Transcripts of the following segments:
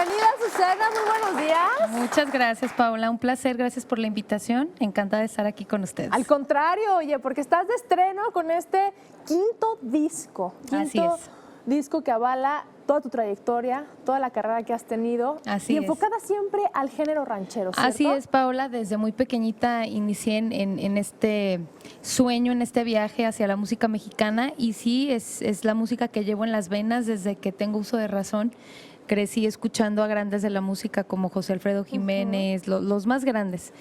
Bienvenida, Azucena, muy buenos días. Muchas gracias, Paula. Un placer, gracias por la invitación. Encantada de estar aquí con ustedes. Al contrario, oye, porque estás de estreno con este quinto disco. Así es. Disco que avala toda tu trayectoria, toda la carrera que has tenido. Así y es. enfocada siempre al género ranchero, ¿cierto? Así es, Paula. Desde muy pequeñita inicié en este sueño, en este viaje hacia la música mexicana. Y sí, es la música que llevo en las venas desde que tengo uso de razón. Crecí escuchando a grandes de la música como José Alfredo Jiménez, los más grandes.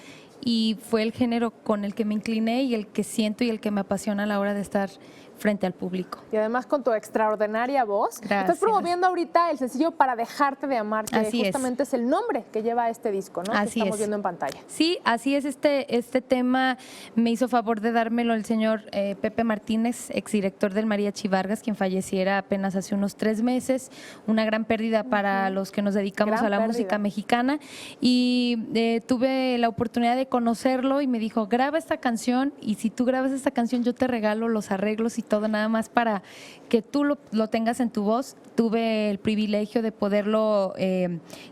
Y fue el género con el que me incliné y el que siento y el que me apasiona a la hora de estar frente al público. Y además con tu extraordinaria voz. Gracias. Estás promoviendo ahorita el sencillo Para Dejarte de Amar, que Así justamente es el nombre que lleva este disco, ¿no? Así que estamos es. viendo en pantalla. Sí, así es. Este tema me hizo favor de dármelo el señor Pepe Martínez, exdirector del Mariachi Vargas, quien falleciera apenas hace unos 3 meses. Una gran pérdida para los que nos dedicamos Gran a la pérdida. música mexicana. Y tuve la oportunidad de conocerlo y me dijo, graba esta canción y si tú grabas esta canción yo te regalo los arreglos y todo, nada más para que tú lo tengas en tu voz. Tuve el privilegio de poderlo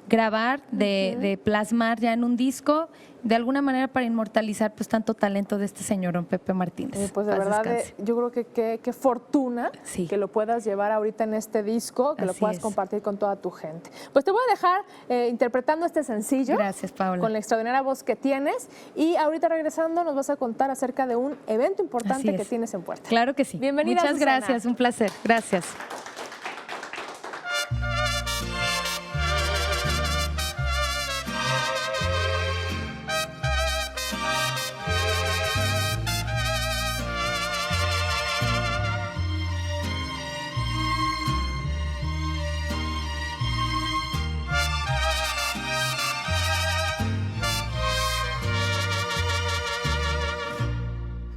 grabar, de plasmar ya en un disco, de alguna manera para inmortalizar pues tanto talento de este señor, don Pepe Martínez. Pues de Paz verdad, descanse. yo creo que qué fortuna Sí. que lo puedas llevar ahorita en este disco, que lo Así puedas es. compartir con toda tu gente. Pues te voy a dejar interpretando este sencillo. Gracias, Paula. Con la extraordinaria voz que tienes. Y ahorita regresando nos vas a contar acerca de un evento importante Así que es. tienes en puerta. Claro que sí. Bienvenida, Muchas Azucena. gracias, un placer. Gracias.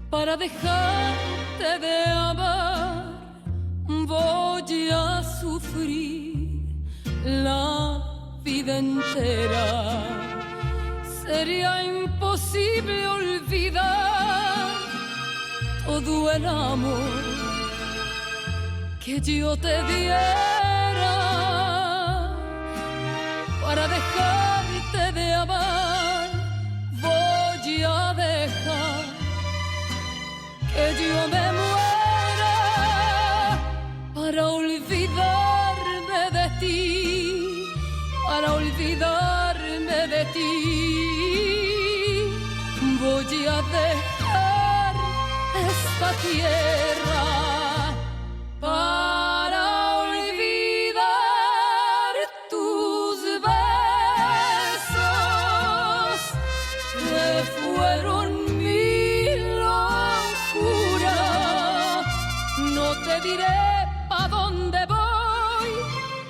Para dejarte de amar voy a sufrir la vida entera. Sería imposible olvidar todo el amor que yo te diera. Para dejarte de amar voy a dejar que yo me muera para olvidarme de ti, para olvidarme de ti. Voy a dejar esta tierra para olvidar tus besos que fueron te diré a dónde voy,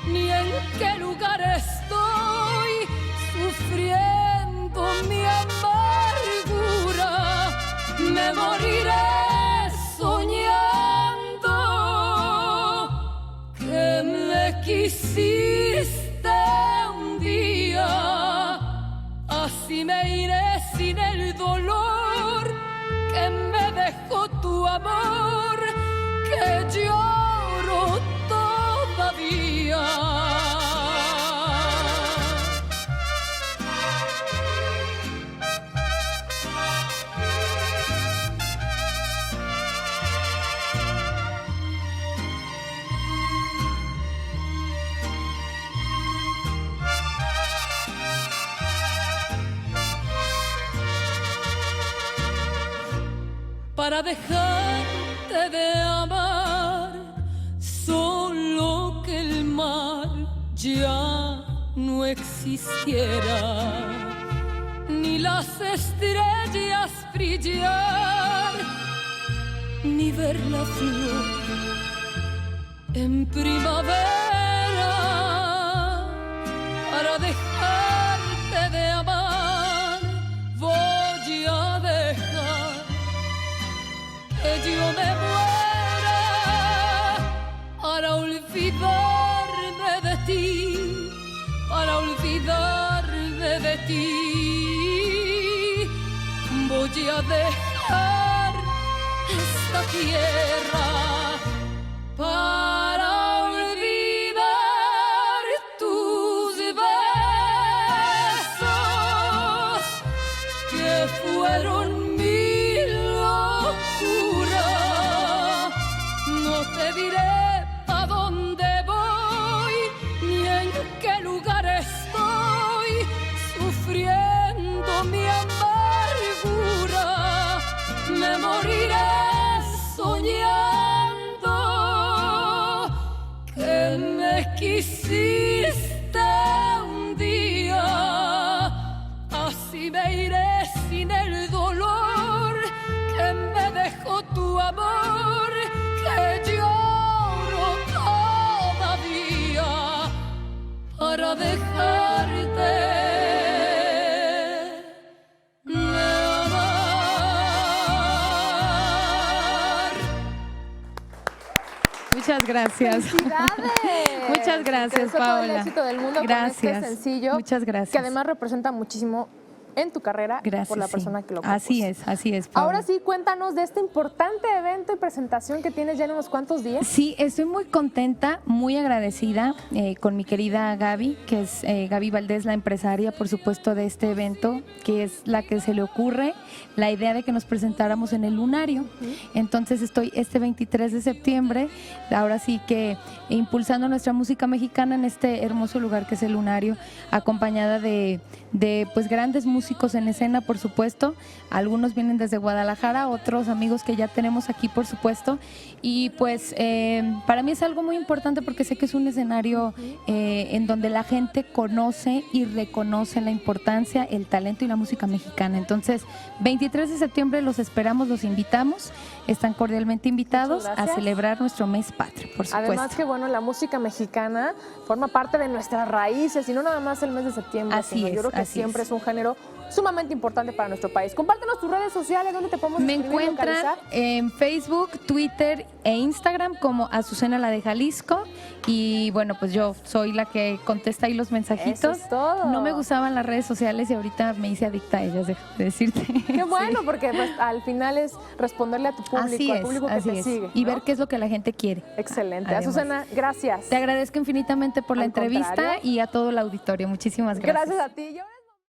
ni en qué lugar estoy, sufriendo mi amargura. Me moriré soñando que me quisiste un día. Así me iré sin el dolor que me dejó tu amor, que lloro todavía. Para dejarte de amar, solo que el mar ya no existiera, ni las estrellas brillar, ni ver la flor en primavera. Para dejarte de amar, voy a dejar que yo me muera para olvidarme de ti, para olvidarme de ti. Voy a dejar esta tierra para olvidar tus besos diré a dónde voy, ni en qué lugar estoy, sufriendo mi amargura. Me moriré soñando que me quisiste un día. Así me iré sin el dolor que me dejó tu amor, que lloro todavía para dejarte de amar. Muchas gracias. ¡Felicidades! Muchas gracias, Te deseo todo el Paola. éxito del mundo Gracias. con este sencillo. Muchas gracias. Que además representa muchísimo en tu carrera Gracias, por la sí. persona que lo compuso. Así es, Paola. Ahora sí, cuéntanos de este importante evento y presentación que tienes ya en unos cuantos días. Sí, estoy muy contenta, muy agradecida con mi querida Gaby, que es Gaby Valdés, la empresaria, por supuesto, de este evento, que es la que se le ocurre la idea de que nos presentáramos en el Lunario. Entonces estoy este 23 de septiembre, ahora sí que impulsando nuestra música mexicana en este hermoso lugar que es el Lunario, acompañada de pues grandes músicos en escena, por supuesto. Algunos vienen desde Guadalajara, otros amigos que ya tenemos aquí, por supuesto. Y pues para mí es algo muy importante porque sé que es un escenario en donde la gente conoce y reconoce la importancia, el talento y la música mexicana. Entonces, 23 de septiembre los esperamos, los invitamos. Están cordialmente invitados a celebrar nuestro mes patrio, por supuesto. Además que bueno, la música mexicana forma parte de nuestras raíces y no nada más el mes de septiembre. Así es, yo creo que siempre es un género sumamente importante para nuestro país. Compártenos tus redes sociales, ¿dónde te podemos Me escribir, encuentran localizar? en Facebook, Twitter e Instagram como Azucena la de Jalisco. Y bueno, pues yo soy la que contesta ahí los mensajitos. Eso es todo. No me gustaban las redes sociales y ahorita me hice adicta a ellas, déjame decirte. Qué bueno, Sí. porque pues, al final es responderle a tu público, al público que te sigue. Y ¿no? ver qué es lo que la gente quiere. Excelente. Además. Azucena, gracias. Te agradezco infinitamente por la Al entrevista contrario. y a todo el auditorio. Muchísimas gracias. Gracias a ti. Yo...